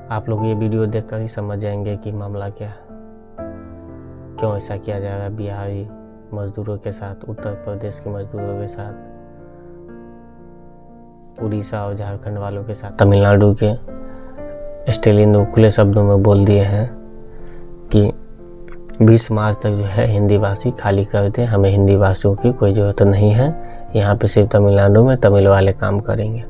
आप लोग ये वीडियो देखकर ही समझ जाएंगे कि मामला क्या है, क्यों ऐसा किया जा रहा है बिहारी मजदूरों के साथ, उत्तर प्रदेश के मजदूरों के साथ, उड़ीसा और झारखंड वालों के साथ। तमिलनाडु के स्टेलिन ने खुले शब्दों में बोल दिए हैं कि 20 मार्च तक जो है हिंदी भाषी खाली कर दें, हमें हिंदी भाषियों की कोई ज़रूरत नहीं है, यहाँ पे सिर्फ तमिलनाडु में तमिल वाले काम करेंगे।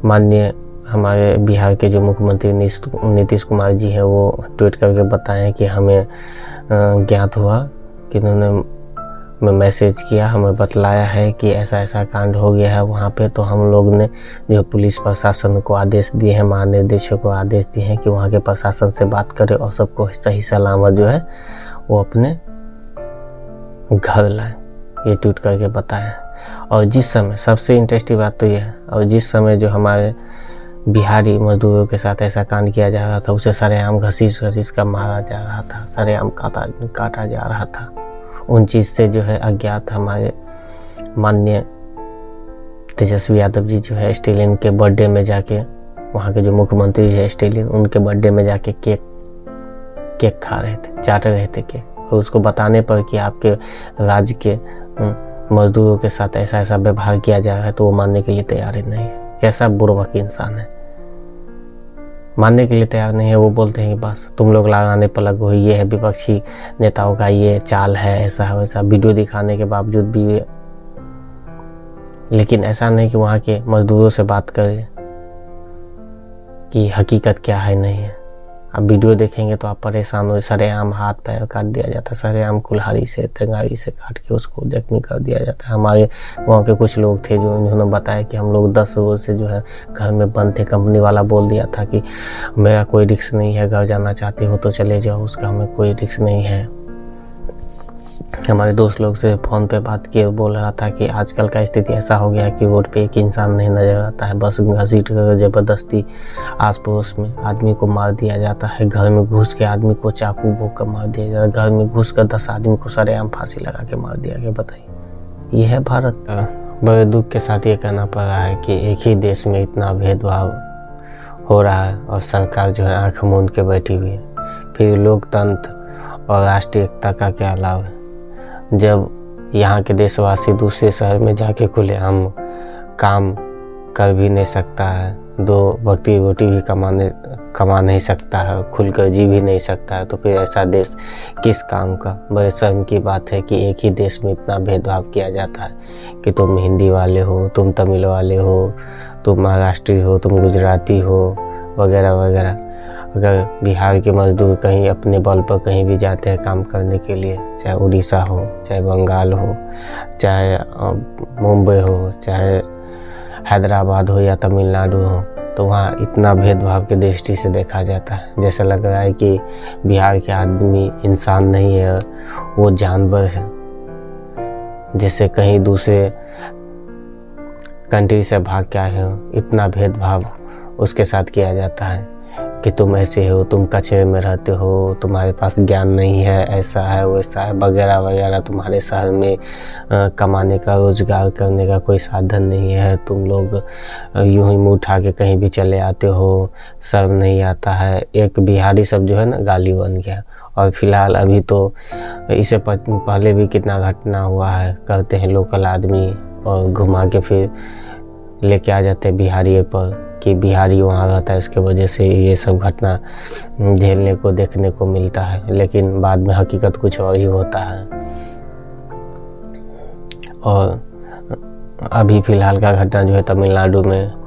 माननीय हमारे बिहार के जो मुख्यमंत्री नीतीश कुमार जी हैं वो ट्वीट करके बताएं कि हमें ज्ञात हुआ कि उन्होंने मैसेज किया, हमें बतलाया है कि ऐसा ऐसा कांड हो गया है वहाँ पे। तो हम लोग ने जो पुलिस प्रशासन को आदेश दिए हैं, महानिदेशक को आदेश दिए हैं कि वहाँ के प्रशासन से बात करें और सबको सही सलामत जो है वो अपने घर लाएं, ये ट्वीट करके बताया। और जिस समय सबसे इंटरेस्टिंग बात तो यह है, और जिस समय जो हमारे बिहारी मजदूरों के साथ ऐसा कांड किया जा रहा था उसे सरेआम घसीट कर मारा जा रहा था, सरेआम काटा जा रहा था। उन चीज़ से जो है अज्ञात हमारे माननीय तेजस्वी यादव जी जो है स्टेलिन के बर्थडे में जाके, वहाँ के जो मुख्यमंत्री है स्टेलिन, उनके बर्थडे में जाके केक खा रहे थे, चाट रहे थे केक। और उसको बताने पर कि आपके राज्य के मजदूरों के साथ ऐसा ऐसा व्यवहार किया जा रहा है तो वो मानने के लिए तैयार ही नहीं है। कैसा बुर्बक इंसान है, मानने के लिए तैयार नहीं है। वो बोलते हैं कि बस तुम लोग लगाने पर लगो, ये है विपक्षी नेताओं का ये चाल है, ऐसा है वैसा, वीडियो दिखाने के बावजूद भी। लेकिन ऐसा नहीं कि वहाँ के मजदूरों से बात करें कि हकीकत क्या है नहीं है। अब वीडियो देखेंगे तो आप परेशान हो, सरेआम हाथ पैर काट दिया जाता है, सरेआम कुल्हाड़ी से तंगारी से काट के उसको जख्मी कर दिया जाता है। हमारे वहाँ के कुछ लोग थे जो उन्होंने बताया कि हम लोग 10 रोज से जो है घर में बंद थे। कंपनी वाला बोल दिया था कि मेरा कोई रिस्क नहीं है, घर जाना चाहते हो तो चले जाओ, उसका हमें कोई रिस्क नहीं है। हमारे दोस्त लोग से फ़ोन पे बात किए, बोल रहा था कि आजकल का स्थिति ऐसा हो गया है कि रोड पे एक इंसान नहीं नजर आता है, बस घसीट कर ज़बरदस्ती आस पड़ोस में आदमी को मार दिया जाता है, घर में घुस के आदमी को चाकू भोंक कर मार दिया जाता है, घर में घुस कर 10 आदमी को सरेआम फांसी लगा के मार दिया गया। बताइए, ये है भारत। बड़े दुख के साथ ये कहना पड़ रहा है कि एक ही देश में इतना भेदभाव हो रहा है और सरकार जो है आँख मूंद के बैठी हुई है। फिर लोकतंत्र और राष्ट्रीय एकता का क्या लाभ है जब यहाँ के देशवासी दूसरे शहर में जाके खुलेआम काम कर भी नहीं सकता है, 2 वक्त की रोटी भी कमा नहीं सकता है, खुलकर जी भी नहीं सकता है, तो फिर ऐसा देश किस काम का। बड़े शर्म की बात है कि एक ही देश में इतना भेदभाव किया जाता है कि तुम हिंदी वाले हो, तुम तमिल वाले हो, तुम महाराष्ट्री हो, तुम गुजराती हो, वगैरह वगैरह। अगर बिहार के मजदूर कहीं अपने बल पर कहीं भी जाते हैं काम करने के लिए, चाहे उड़ीसा हो, चाहे बंगाल हो, चाहे मुंबई हो, चाहे हैदराबाद हो या तमिलनाडु हो, तो वहाँ इतना भेदभाव की दृष्टि से देखा जाता है, जैसे लग रहा है कि बिहार के आदमी इंसान नहीं है, वो जानवर है। जैसे कहीं दूसरे कंट्री से भाग के आए हो, इतना भेदभाव उसके साथ किया जाता है कि तुम ऐसे हो, तुम कचरे में रहते हो, तुम्हारे पास ज्ञान नहीं है, ऐसा है वैसा है, वगैरह वगैरह। तुम्हारे शहर में कमाने का, रोजगार करने का कोई साधन नहीं है, तुम लोग यूं ही मुँह उठा के कहीं भी चले आते हो, शर्म नहीं आता है। एक बिहारी सब जो है ना गाली बन गया। और फिलहाल अभी तो इससे पहले भी कितना घटना हुआ है, करते हैं लोकल आदमी और घुमा के फिर लेके आ जाते हैं बिहारी पर कि बिहारी वहाँ रहता है, इसके वजह से ये सब घटना झेलने को देखने को मिलता है। लेकिन बाद में हकीकत कुछ और ही होता है। और अभी फ़िलहाल का घटना जो है तमिलनाडु में,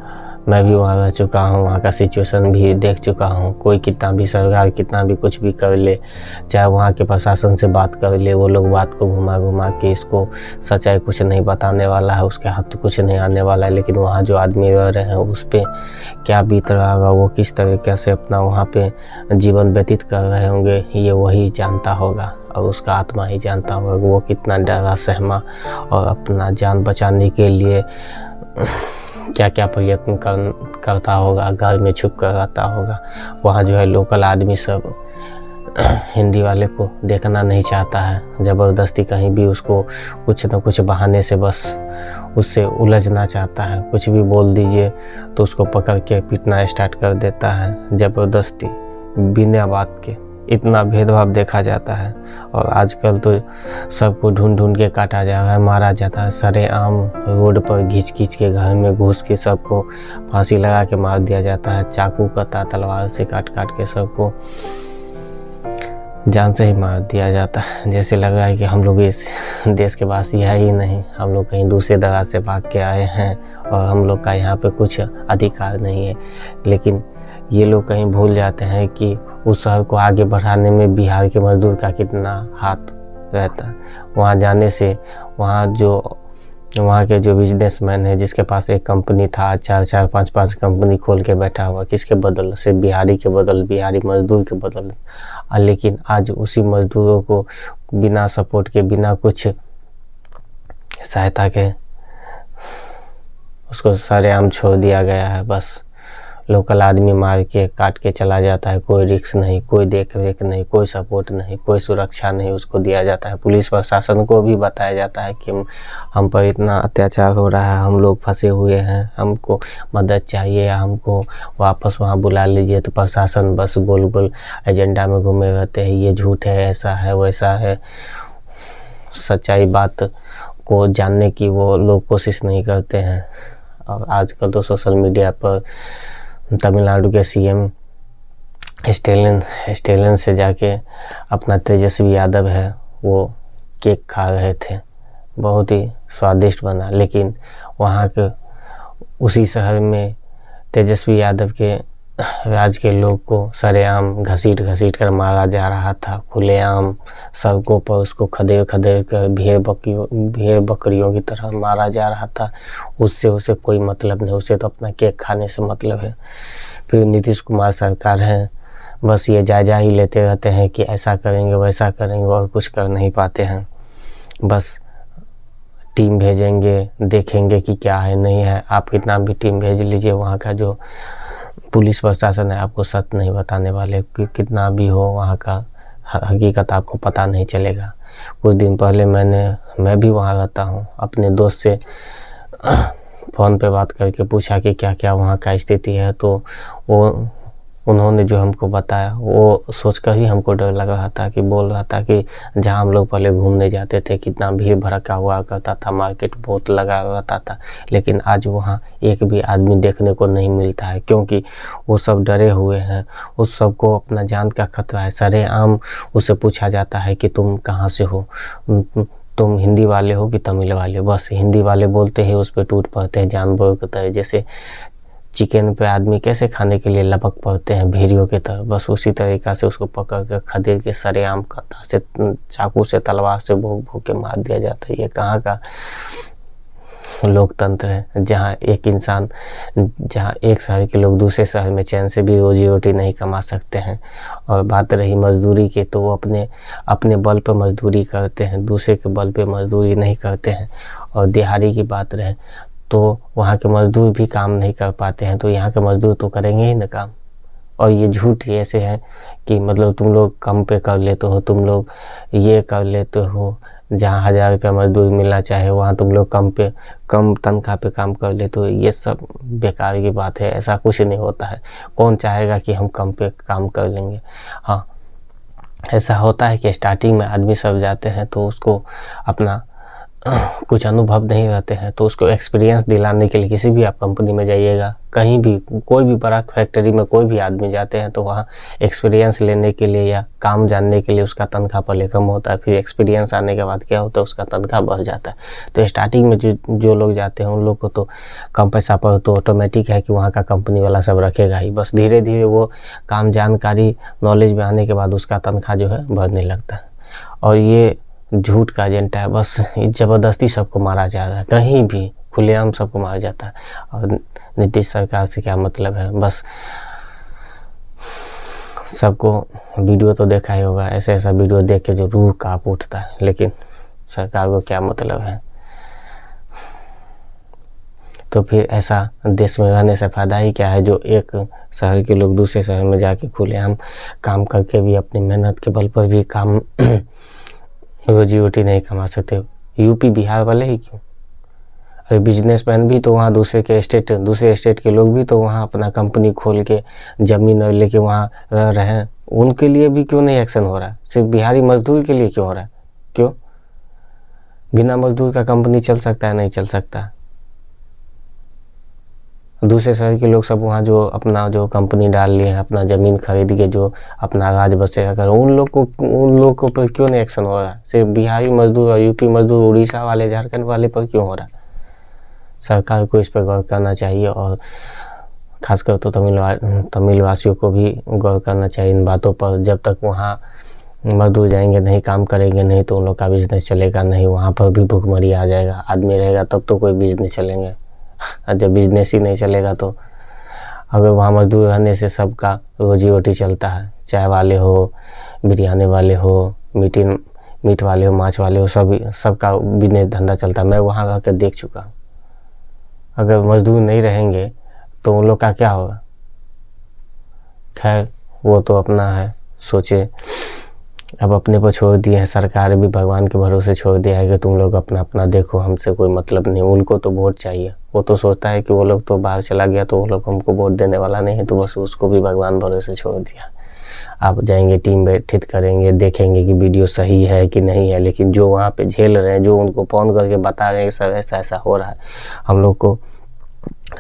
मैं भी वहाँ रह चुका हूँ, वहाँ का सिचुएशन भी देख चुका हूँ। कोई कितना भी सरकार कितना भी कुछ भी कर ले, चाहे वहाँ के प्रशासन से बात कर ले, वो लोग बात को घुमा के इसको सच्चाई कुछ नहीं बताने वाला है, उसके हाथ कुछ नहीं आने वाला है। लेकिन वहाँ जो आदमी रह रहे हैं उस पर क्या बीत रहा होगा, वो किस तरीके से अपना वहाँ पे जीवन व्यतीत कर रहे होंगे, ये वही जानता होगा और उसका आत्मा ही जानता होगा वो कितना डरा सहमा और अपना जान बचाने के लिए क्या क्या प्रयत्न करता होगा, घर में छुप कर रहता होगा। वहाँ जो है लोकल आदमी सब हिंदी वाले को देखना नहीं चाहता है, ज़बरदस्ती कहीं भी उसको कुछ न कुछ बहाने से बस उससे उलझना चाहता है। कुछ भी बोल दीजिए तो उसको पकड़ के पीटना स्टार्ट कर देता है ज़बरदस्ती, बिना बात के। इतना भेदभाव देखा जाता है। और आजकल तो सबको ढूंढ ढूंढ के काटा जा रहा है, मारा जाता है। सरेआम रोड पर घिंच खींच के घर में घुस के सबको फांसी लगा के मार दिया जाता है। चाकू कता तलवार से काट काट के सबको जान से ही मार दिया जाता है। जैसे लग रहा है कि हम लोग इस देश के वासी है ही नहीं, हम लोग कहीं दूसरे जगह से भाग के आए हैं और हम लोग का यहाँ पे कुछ अधिकार नहीं है। लेकिन ये लोग कहीं भूल जाते हैं कि उस शहर को आगे बढ़ाने में बिहार के मजदूर का कितना हाथ रहता है। वहाँ जाने से वहाँ के जो बिजनेसमैन है, जिसके पास एक कंपनी था, 4-4 5-5 कंपनी खोल के बैठा हुआ, किसके बदल से? बिहारी के बदल, बिहारी मजदूर के बदल। लेकिन आज उसी मजदूरों को बिना सपोर्ट के, बिना कुछ सहायता के उसको सरेआम छोड़ दिया गया है। बस लोकल आदमी मार के काट के चला जाता है। कोई रिस्क नहीं, कोई देख रेख नहीं, कोई सपोर्ट नहीं, कोई सुरक्षा नहीं उसको दिया जाता है। पुलिस प्रशासन को भी बताया जाता है कि हम पर इतना अत्याचार हो रहा है, हम लोग फंसे हुए हैं, हमको मदद चाहिए या हमको वापस वहाँ बुला लीजिए। तो प्रशासन बस गोल गोल एजेंडा में घूमे रहते हैं। ये झूठ है, ऐसा है, वैसा है। सच्चाई बात को जानने की वो लोग कोशिश नहीं करते हैं। और आजकल तो सोशल मीडिया पर तमिलनाडु के सीएम स्टेलिन से जाके अपना तेजस्वी यादव है वो केक खा रहे थे, बहुत ही स्वादिष्ट बना। लेकिन वहाँ के उसी शहर में तेजस्वी यादव के राज के लोग को सरेआम घसीट घसीट कर मारा जा रहा था। खुलेआम सड़कों पर उसको खदेड़ खदेड़ कर भेड़ बकरियों की तरह मारा जा रहा था। उससे उसे कोई मतलब नहीं, उसे तो अपना केक खाने से मतलब है। फिर नीतीश कुमार सरकार है, बस ये जायजा ही लेते रहते हैं कि ऐसा करेंगे वैसा करेंगे और कुछ कर नहीं पाते हैं। बस टीम भेजेंगे, देखेंगे कि क्या है नहीं है। आप कितना भी टीम भेज लीजिए, वहाँ का जो पुलिस प्रशासन है आपको सच नहीं बताने वाले। कितना भी हो वहाँ का हकीकत आपको पता नहीं चलेगा। कुछ दिन पहले मैं भी वहाँ रहता हूँ, अपने दोस्त से फ़ोन पे बात करके पूछा कि क्या क्या वहाँ का स्थिति है। तो उन्होंने जो हमको बताया वो सोचकर ही हमको डर लग रहा था, कि बोल रहा था कि जहाँ हम लोग पहले घूमने जाते थे कितना भीड़ भड़का हुआ करता था, मार्केट बहुत लगा रहता था। लेकिन आज वहाँ एक भी आदमी देखने को नहीं मिलता है, क्योंकि वो सब डरे हुए हैं। उस सबको अपना जान का खतरा है। सरेआम उससे पूछा जाता है कि तुम कहाँ से हो, तुम हिंदी वाले हो कि तमिल वाले। बस हिंदी वाले बोलते ही उस पर टूट पड़ते हैं जानवरों की तरह। जैसे चिकन पे आदमी कैसे खाने के लिए लपक पड़ते हैं भेड़ियों की तरह, बस उसी तरीक़ा से उसको पकड़ कर खदेड़ के सरेआम कता से, चाकू से, तलवार से भोंक भोंक के मार दिया जाता है। ये कहाँ का लोकतंत्र है, जहाँ एक शहर के लोग दूसरे शहर में चैन से भी रोजी रोटी नहीं कमा सकते हैं। और बात रही मजदूरी की, तो वो अपने बल पर मजदूरी करते हैं, दूसरे के बल पे मजदूरी नहीं करते हैं। और दिहाड़ी की बात रहे तो वहाँ के मजदूर भी काम नहीं कर पाते हैं, तो यहाँ के मजदूर तो करेंगे ही ना काम। और ये झूठ ऐसे है कि मतलब तुम लोग कम पे कर लेते हो, तुम लोग ये कर लेते हो, जहाँ 1000 रुपया मजदूर मिलना चाहे वहाँ तुम लोग कम तनख्वाह पे काम कर लेते हो। ये सब बेकार की बात है, ऐसा कुछ नहीं होता है। कौन चाहेगा कि हम कम पे काम कर लेंगे? हाँ, ऐसा होता है कि स्टार्टिंग में आदमी सब जाते हैं तो उसको अपना कुछ अनुभव नहीं रहते हैं, तो उसको एक्सपीरियंस दिलाने के लिए किसी भी आप कंपनी में जाइएगा, कहीं भी कोई भी बड़ा फैक्ट्री में कोई भी आदमी जाते हैं तो वहाँ एक्सपीरियंस लेने के लिए या काम जानने के लिए उसका तनख्वाह पहले कम होता है। फिर एक्सपीरियंस आने के बाद क्या होता है, उसका तनख्वाह बढ़ जाता है। तो स्टार्टिंग में जो लोग जाते हैं उन लोग को तो कम पैसा पर तो ऑटोमेटिक है कि वहाँ का कंपनी वाला सब रखेगा ही। बस धीरे धीरे वो काम जानकारी नॉलेज में आने के बाद उसका तनख्वाह जो है बढ़ने लगता है। और ये झूठ का एजेंडा है, बस ज़बरदस्ती सबको मारा जा रहा है, कहीं भी खुलेआम सबको मारा जाता है। और नीतीश सरकार से क्या मतलब है? बस सबको वीडियो तो देखा ही होगा, ऐसा वीडियो देख के जो रूह कांप उठता है, लेकिन सरकार को क्या मतलब है? तो फिर ऐसा देश में रहने से फ़ायदा ही क्या है, जो एक शहर के लोग दूसरे शहर में जाके खुलेआम काम करके भी अपनी मेहनत के बल पर भी काम रोजी रोटी नहीं कमा सकते। यूपी बिहार वाले ही क्यों, और बिजनेसमैन भी तो वहाँ दूसरे स्टेट के लोग भी तो वहाँ अपना कंपनी खोल के ज़मीन और लेके वहाँ रह रहे हैं। उनके लिए भी क्यों नहीं एक्शन हो रहा है? सिर्फ बिहारी मजदूर के लिए क्यों हो रहा है? क्यों? बिना मजदूर का कंपनी चल सकता है? नहीं चल सकता। दूसरे शहर के लोग सब वहाँ जो अपना जो कंपनी डाल लिए हैं, अपना ज़मीन खरीद के जो अपना राज बसेरा कर, उन लोग को पर क्यों नहीं एक्शन हो रहा है? सिर्फ बिहारी मजदूर और यूपी मजदूर, उड़ीसा वाले, झारखंड वाले पर क्यों हो रहा है? सरकार को इस पर गौर करना चाहिए और खासकर तो तमिल वासियों को भी गौर करना चाहिए इन बातों पर। जब तक वहाँ मजदूर जाएंगे नहीं, काम करेंगे नहीं, तो उन लोग का बिजनेस चलेगा नहीं। वहाँ पर भी भुखमरी आ जाएगा। आदमी रहेगा तब तो कोई बिजनेस चलेंगे, और जब बिजनेस ही नहीं चलेगा तो अगर वहाँ मजदूर रहने से सबका रोजी रोटी चलता है, चाय वाले हो, बिरयानी वाले हो, मीट वाले हो, माछ वाले हो, सबका बिजनेस धंधा चलता है। मैं वहाँ रह कर देख चुका हूँ। अगर मजदूर नहीं रहेंगे तो उन लोग का क्या होगा? खैर वो तो अपना है, सोचे। अब अपने पर छोड़ दिए हैं, सरकार भी भगवान के भरोसे छोड़ दिया है कि तुम लोग अपना अपना देखो, हमसे कोई मतलब नहीं। उनको तो वोट चाहिए। वो तो सोचता है कि वो लोग तो बाहर चला गया तो वो लोग हमको वोट देने वाला नहीं है, तो बस उसको भी भगवान भरोसे छोड़ दिया। आप जाएंगे, टीम बैठित करेंगे, देखेंगे कि वीडियो सही है कि नहीं है, लेकिन जो वहाँ पे झेल रहे हैं, जो उनको फोन करके बता रहे हैं सर ऐसा ऐसा हो रहा है, हम लोग को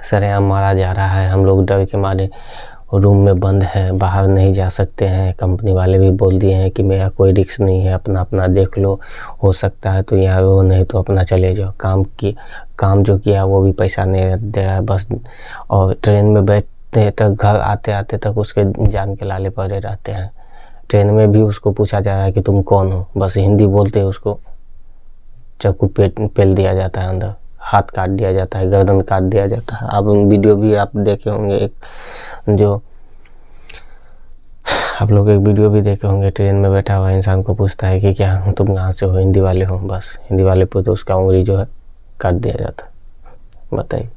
सरेआम मारा जा रहा है, हम लोग डर के मारे रूम में बंद है, बाहर नहीं जा सकते हैं। कंपनी वाले भी बोल दिए हैं कि मेरा कोई रिस्क नहीं है, अपना अपना देख लो, हो सकता है तो यहाँ रहो, नहीं तो अपना चले जाओ। काम जो किया वो भी पैसा नहीं दे रहा है बस। और ट्रेन में बैठते तक, घर आते आते तक उसके जान के लाले पड़े रहते हैं। ट्रेन में भी उसको पूछा जा रहा है कि तुम कौन हो, बस हिंदी बोलते उसको चाकू पेल दिया जाता है, अंदर हाथ काट दिया जाता है, गर्दन काट दिया जाता है। आप वीडियो भी आप देखे होंगे, एक जो आप लोग एक वीडियो भी देखे होंगे, ट्रेन में बैठा हुआ इंसान को पूछता है कि क्या तुम कहाँ से हो, हिंदी वाले हो, बस हिंदी वाले पर तो उसका उंगली जो है काट दिया जाता है। बताइए,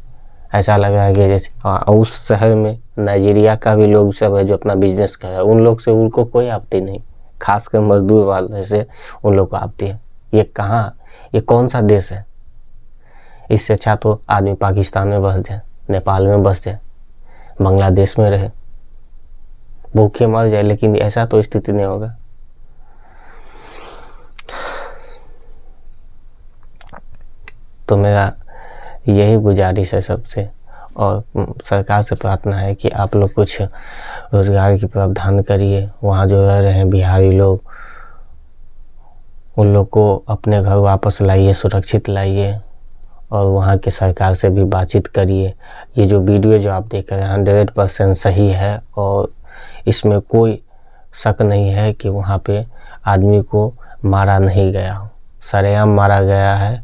ऐसा लग रहा है कि जैसे उस शहर में नाइजीरिया का भी लोग सब है जो अपना बिजनेस कर रहा है, उन लोग से उनको कोई आपत्ति नहीं, खासकर मजदूर वाले से उन लोग को आपत्ति है। ये कहाँ, ये कौन सा देश है? इससे अच्छा तो आदमी पाकिस्तान में बस जाए, नेपाल में बस जाए, बांग्लादेश में रहे, भूखे मर जाए, लेकिन ऐसा तो स्थिति नहीं होगा। तो मेरा यही गुजारिश है सबसे, और सरकार से प्रार्थना है कि आप लोग कुछ रोजगार की प्रावधान करिए। वहाँ जो रह रहे हैं बिहारी लोग, उन लोग को अपने घर वापस लाइए, सुरक्षित लाइए, और वहाँ के सरकार से भी बातचीत करिए। ये जो वीडियो जो आप देख रहे हैं 100% सही है, और इसमें कोई शक नहीं है कि वहाँ पे आदमी को मारा नहीं गया हो, सरेआम मारा गया है।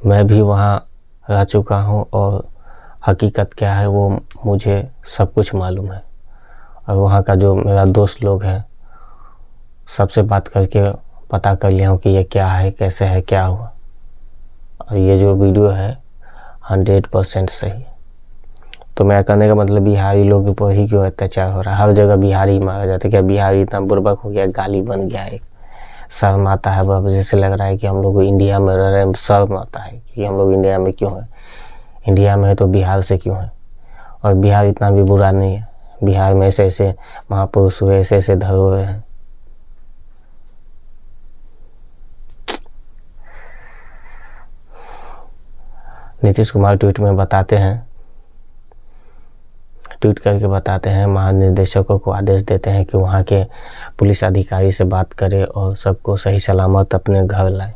मैं भी वहाँ रह चुका हूँ और हकीकत क्या है वो मुझे सब कुछ मालूम है। और वहाँ का जो मेरा दोस्त लोग है, सबसे बात करके पता कर लिया हूँ कि ये क्या है, कैसे है, क्या हुआ। और ये जो वीडियो है 100% सही है। तो मेरा कहने का मतलब बिहारी लोगों पर ही क्यों अत्याचार हो रहा है? हर जगह बिहारी मारा जाता है। क्या बिहारी इतना बुर्बक हो गया, गाली बन गया है? शर्म आता है बाबा, जैसे लग रहा है कि हम लोग इंडिया में रह रहे हैं। शर्म आता है कि हम लोग इंडिया में क्यों हैं, इंडिया में है तो बिहार से क्यों है? और बिहार इतना भी बुरा नहीं है, बिहार में ऐसे ऐसे महापुरुष हुए, ऐसे ऐसे धरोहर हैं। नीतीश कुमार ट्वीट करके बताते हैं, महानिदेशकों को आदेश देते हैं कि वहाँ के पुलिस अधिकारी से बात करें और सबको सही सलामत अपने घर लाए।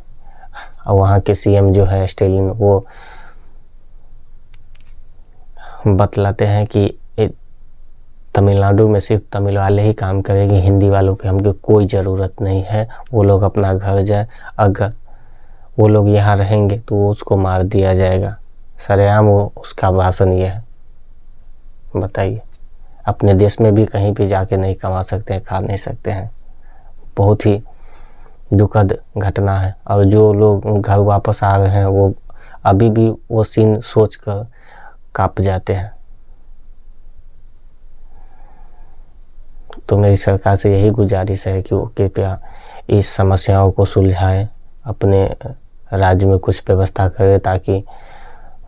और वहाँ के सीएम जो है स्टेलिन, वो बतलाते हैं कि तमिलनाडु में सिर्फ तमिल वाले ही काम करेंगे, हिंदी वालों की हमको कोई ज़रूरत नहीं है, वो लोग अपना घर जाए। अगर वो लोग यहाँ रहेंगे तो वो उसको मार दिया जाएगा। सरेआम वो उसका भाषण ये है। बताइए, अपने देश में भी कहीं पे जाके नहीं कमा सकते हैं, खा नहीं सकते हैं। बहुत ही दुखद घटना है। और जो लोग घर वापस आ रहे हैं वो अभी भी वो सीन सोच कर काँप जाते हैं। तो मेरी सरकार से यही गुजारिश है कि वो कृपया इस समस्याओं को सुलझाएं, अपने राज्य में कुछ व्यवस्था करें ताकि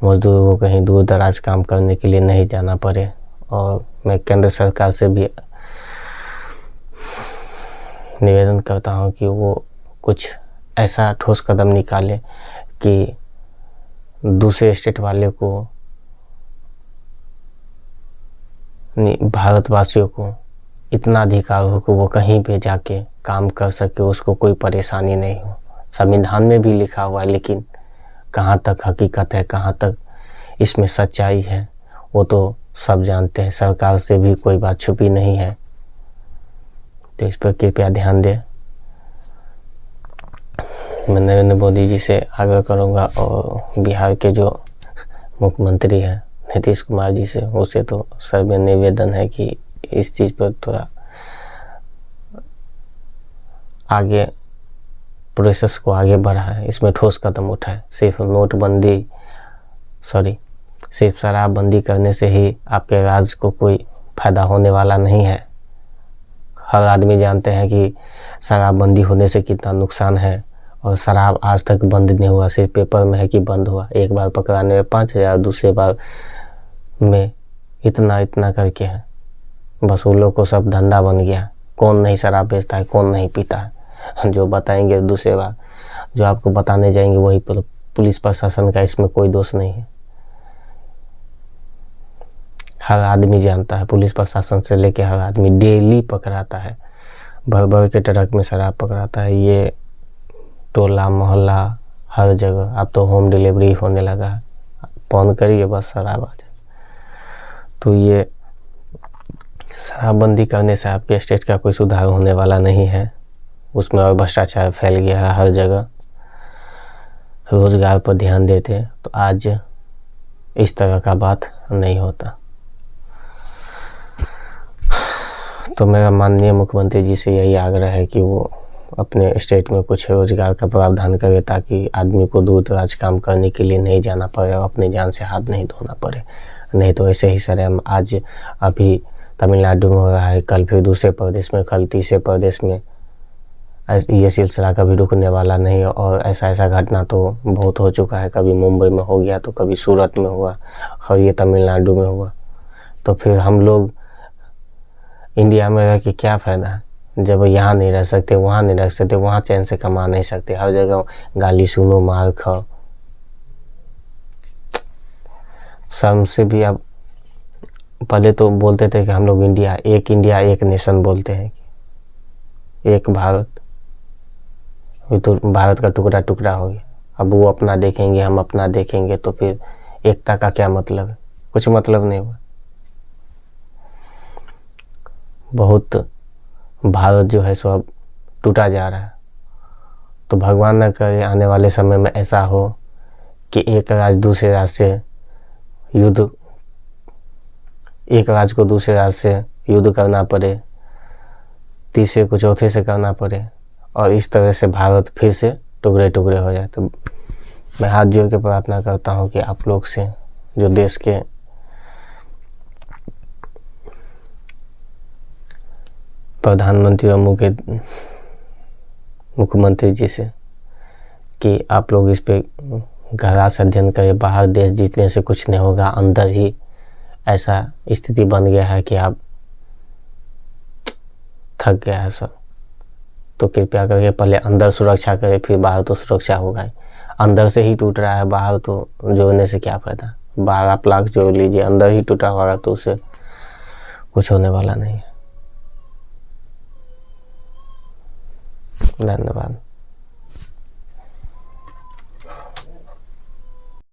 मजदूरों को कहीं दूर दराज काम करने के लिए नहीं जाना पड़े। और मैं केंद्र सरकार से भी निवेदन करता हूं कि वो कुछ ऐसा ठोस कदम निकाले कि दूसरे स्टेट वाले को, भारतवासियों को इतना अधिकार हो कि वो कहीं पे जाके काम कर सके, उसको कोई परेशानी नहीं हो। संविधान में भी लिखा हुआ है, लेकिन कहाँ तक हकीकत है, कहाँ तक इसमें सच्चाई है, वो तो सब जानते हैं। सरकार से भी कोई बात छुपी नहीं है, तो इस पर कृपया ध्यान दें। मैं नरेंद्र मोदी जी से आग्रह करूंगा और बिहार के जो मुख्यमंत्री हैं नीतीश कुमार जी से, उसे तो सर में निवेदन है कि इस चीज़ पर थोड़ा आगे प्रोसेस को आगे बढ़ाए, इसमें ठोस कदम उठाए। सिर्फ शराबबंदी करने से ही आपके राज्य को कोई फायदा होने वाला नहीं है। हर आदमी जानते हैं कि शराबबंदी होने से कितना नुकसान है, और शराब आज तक बंद नहीं हुआ, सिर्फ पेपर में है कि बंद हुआ। एक बार पकड़ाने में 5,000, दूसरे बार में इतना करके है। बस उन लोग को सब धंधा बन गया। कौन नहीं शराब बेचता है, कौन नहीं पीता है। जो बताएंगे दूसरे बार, जो आपको बताने जाएंगे वही पुलिस प्रशासन का इसमें कोई दोष नहीं है। हर आदमी जानता है, पुलिस प्रशासन से लेके हर आदमी डेली पकड़ाता है, भर भर के ट्रक में शराब पकड़ाता है। ये टोला मोहल्ला हर जगह अब तो होम डिलीवरी होने लगा है। फोन करिए बस शराब आ जाए। तो ये शराबबंदी करने से आपके स्टेट का कोई सुधार होने वाला नहीं है, उसमें और भ्रष्टाचार फैल गया है हर जगह। रोजगार पर ध्यान देते तो आज इस तरह का बात नहीं होता। तो मेरा माननीय मुख्यमंत्री जी से यही आग्रह है कि वो अपने स्टेट में कुछ रोजगार का प्रावधान करे, ताकि आदमी को दूर दराज काम करने के लिए नहीं जाना पड़े और अपनी जान से हाथ नहीं धोना पड़े। नहीं तो ऐसे ही शर्म आज अभी तमिलनाडु में हो रहा है, कल फिर दूसरे प्रदेश में, कल तीसरे प्रदेश में। ये सिलसिला कभी रुकने वाला नहीं है। और ऐसा घटना तो बहुत हो चुका है। कभी मुंबई में हो गया, तो कभी सूरत में हुआ, और ये तमिलनाडु में हुआ। तो फिर हम लोग इंडिया में रह के क्या फ़ायदा है, जब यहाँ नहीं रह सकते, वहाँ नहीं रह सकते, वहाँ चैन से कमा नहीं सकते, हर जगह गाली सुनो, मार खाओ। शर्म से भी अब, पहले तो बोलते थे कि हम लोग इंडिया एक नेशन बोलते हैं, एक भारत। अभी तो भारत का टुकड़ा टुकड़ा हो गया। अब वो अपना देखेंगे, हम अपना देखेंगे, तो फिर एकता का क्या मतलब है? कुछ मतलब नहीं हुआ। बहुत भारत जो है सो अब टूटा जा रहा है। तो भगवान न करे आने वाले समय में ऐसा हो कि एक राज्य दूसरे राज्य से युद्ध, एक राज्य को दूसरे राज्य से युद्ध करना पड़े, तीसरे को चौथे से करना पड़े, और इस तरह से भारत फिर से टुकड़े टुकड़े हो जाए। तो मैं हाथ जोड़ के प्रार्थना करता हूँ कि आप लोग से, जो देश के प्रधानमंत्री और मुख्यमंत्री जी से, कि आप लोग इस पे गहरा से अध्ययन करें। बाहर देश जीतने से कुछ नहीं होगा, अंदर ही ऐसा स्थिति बन गया है कि आप थक गया है सब। तो कृपया करके पहले अंदर सुरक्षा करें, फिर बाहर तो सुरक्षा होगा ही। अंदर से ही टूट रहा है, बाहर तो जोड़ने से क्या फायदा। बाहर आप लाख जोड़ लीजिए, अंदर ही टूटा हुआ तो उससे कुछ होने वाला नहीं है। धन्यवाद।